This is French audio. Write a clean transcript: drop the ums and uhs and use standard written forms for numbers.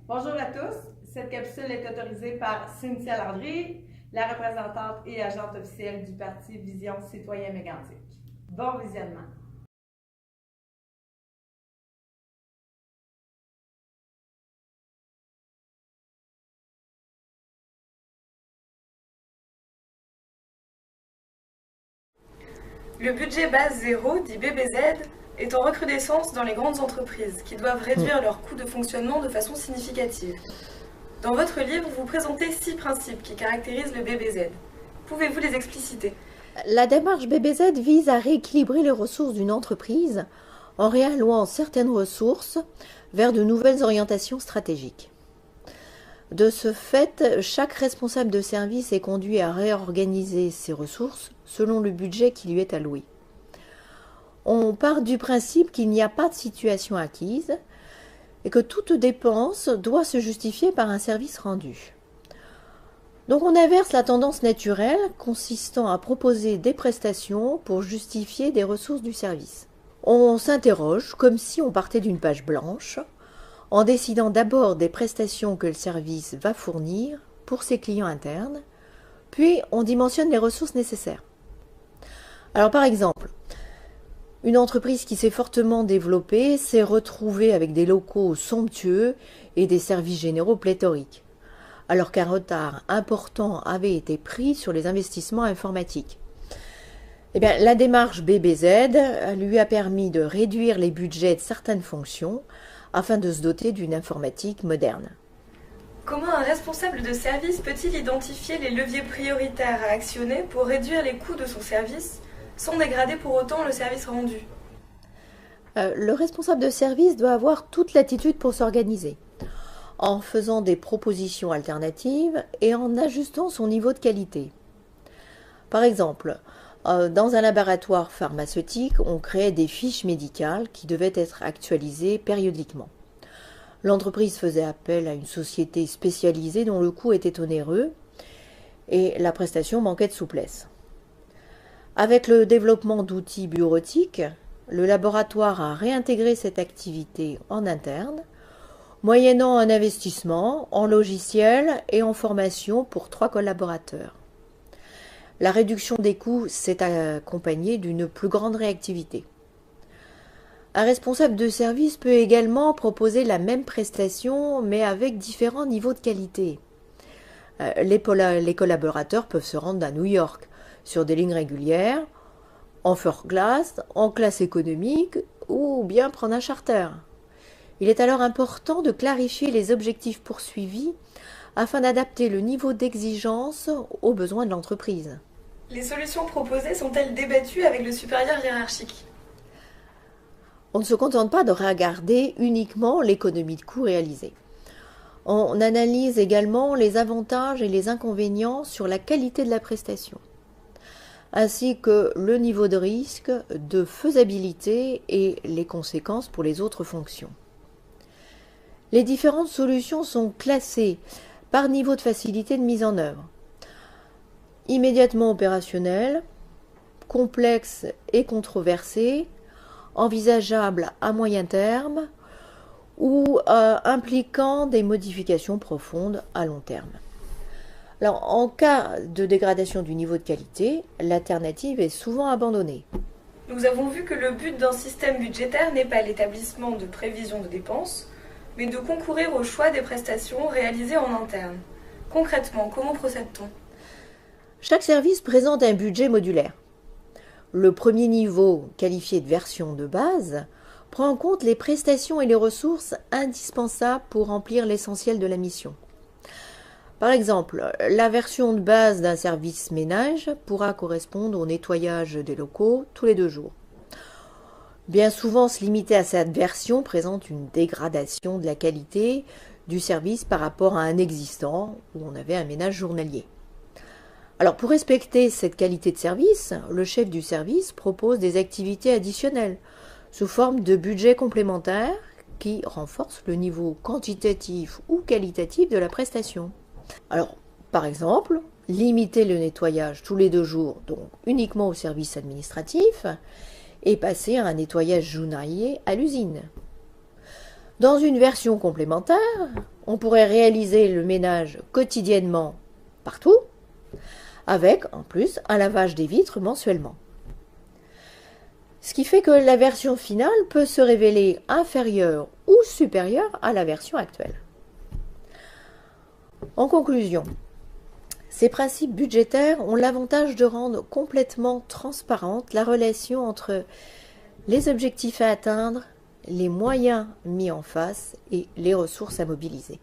Bonjour à tous. Cette capsule est autorisée par Cynthia Landry, la représentante et agente officielle du parti Vision Citoyen Mégantic. Bon visionnement. Le budget base zéro, dit BBZ, est en recrudescence dans les grandes entreprises qui doivent réduire leurs coûts de fonctionnement de façon significative. Dans votre livre, vous présentez 6 principes qui caractérisent le BBZ. Pouvez-vous les expliciter? La démarche BBZ vise à rééquilibrer les ressources d'une entreprise en réallouant certaines ressources vers de nouvelles orientations stratégiques. De ce fait, chaque responsable de service est conduit à réorganiser ses ressources selon le budget qui lui est alloué. On part du principe qu'il n'y a pas de situation acquise et que toute dépense doit se justifier par un service rendu. Donc on inverse la tendance naturelle consistant à proposer des prestations pour justifier des ressources du service. On s'interroge comme si on partait d'une page blanche en décidant d'abord des prestations que le service va fournir pour ses clients internes, puis on dimensionne les ressources nécessaires. Alors par exemple, une entreprise qui s'est fortement développée s'est retrouvée avec des locaux somptueux et des services généraux pléthoriques, alors qu'un retard important avait été pris sur les investissements informatiques. La démarche BBZ lui a permis de réduire les budgets de certaines fonctions afin de se doter d'une informatique moderne. Comment un responsable de service peut-il identifier les leviers prioritaires à actionner pour réduire les coûts de son service sans dégrader pour autant le service rendu? Le responsable de service doit avoir toute latitude pour s'organiser, en faisant des propositions alternatives et en ajustant son niveau de qualité. Par exemple, dans un laboratoire pharmaceutique, on créait des fiches médicales qui devaient être actualisées périodiquement. L'entreprise faisait appel à une société spécialisée dont le coût était onéreux et la prestation manquait de souplesse. Avec le développement d'outils bureautiques, le laboratoire a réintégré cette activité en interne, moyennant un investissement en logiciel et en formation pour 3 collaborateurs. La réduction des coûts s'est accompagnée d'une plus grande réactivité. Un responsable de service peut également proposer la même prestation, mais avec différents niveaux de qualité. Les collaborateurs peuvent se rendre à New York sur des lignes régulières, en first class, en classe économique ou bien prendre un charter. Il est alors important de clarifier les objectifs poursuivis afin d'adapter le niveau d'exigence aux besoins de l'entreprise. Les solutions proposées sont-elles débattues avec le supérieur hiérarchique? On ne se contente pas de regarder uniquement l'économie de coût réalisée. On analyse également les avantages et les inconvénients sur la qualité de la prestation, ainsi que le niveau de risque, de faisabilité et les conséquences pour les autres fonctions. Les différentes solutions sont classées par niveau de facilité de mise en œuvre. Immédiatement opérationnel, complexe et controversé, envisageable à moyen terme ou impliquant des modifications profondes à long terme. Alors, en cas de dégradation du niveau de qualité, l'alternative est souvent abandonnée. Nous avons vu que le but d'un système budgétaire n'est pas l'établissement de prévisions de dépenses, mais de concourir au choix des prestations réalisées en interne. Concrètement, comment procède-t-on? Chaque service présente un budget modulaire. Le premier niveau, qualifié de version de base, prend en compte les prestations et les ressources indispensables pour remplir l'essentiel de la mission. Par exemple, la version de base d'un service ménage pourra correspondre au nettoyage des locaux tous les 2 jours. Bien souvent, se limiter à cette version présente une dégradation de la qualité du service par rapport à un existant où on avait un ménage journalier. Alors pour respecter cette qualité de service, le chef du service propose des activités additionnelles sous forme de budget complémentaire qui renforcent le niveau quantitatif ou qualitatif de la prestation. Alors par exemple, limiter le nettoyage tous les 2 jours, donc uniquement au service administratif, et passer à un nettoyage journalier à l'usine. Dans une version complémentaire, On pourrait réaliser le ménage quotidiennement partout, avec en plus un lavage des vitres mensuellement. Ce qui fait que la version finale peut se révéler inférieure ou supérieure à la version actuelle. En conclusion, ces principes budgétaires ont l'avantage de rendre complètement transparente la relation entre les objectifs à atteindre, les moyens mis en face et les ressources à mobiliser.